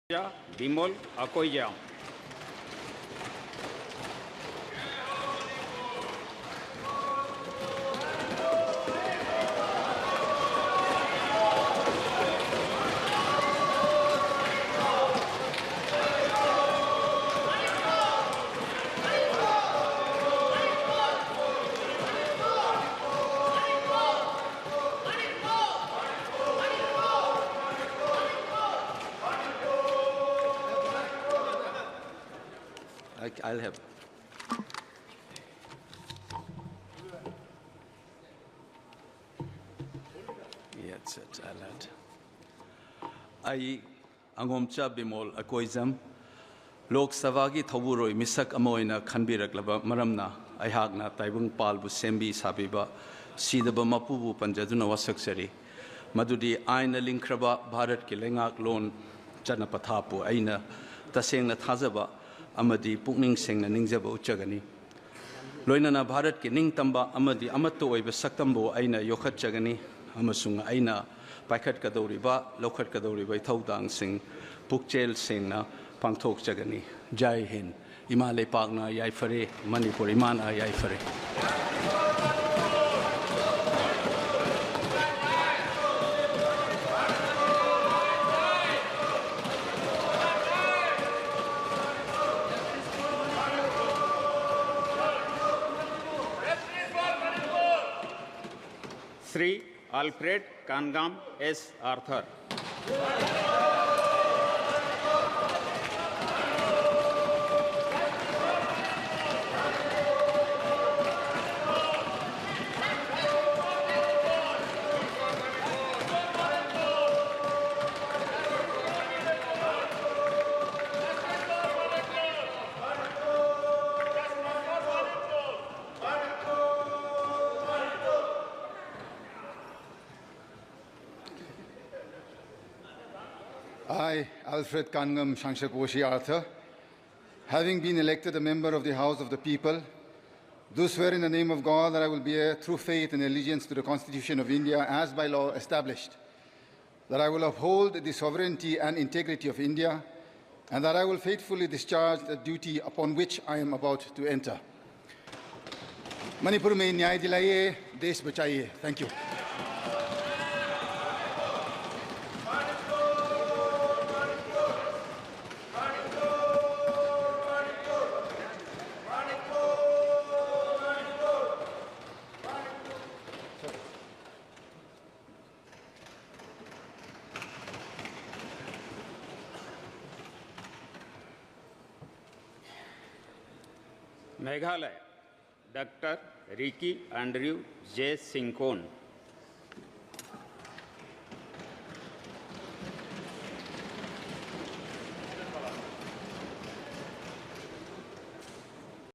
Bimol Akoya. I'll have. Yes, I'll add. I Angomcha Bimol Akoizam Lok Savagi Tawuroi Misak Amoina Kanbiraklaba Maramna Ihagna Taibung Palbu Sembi Sabiba Sidaba Mapubu Panjaduna Wasaksari Madudi Aina Linkraba Bharat Kilengak Lon Janapathapu Aina Taseng Thazaba Amadi Pukning Sing and Ningzabo Chagani. Loinana Bharat ki Ning Tamba Amadi Amato Eva Sakambo Aina Yokat Chagani Amasung Aina Paikat Kadoriba, Lokat Kadoriba, Taudang Sing, Pukchel Sing na Pangtok Chagani, Jai Hin, Imale Pagna Yaifare, Manipur Imana Yaifare. Sri Alfred Kangam S. Arthur. I, Alfred Kangam Shangshakoshi Arthur, having been elected a member of the House of the People, do swear in the name of God that I will bear true faith and allegiance to the Constitution of India as by law established, that I will uphold the sovereignty and integrity of India, and that I will faithfully discharge the duty upon which I am about to enter. Manipur mein nyay dilaiye, desh bachaiye. Thank you. Meghalaya, Dr. Ricky Andrew J. Sinkon.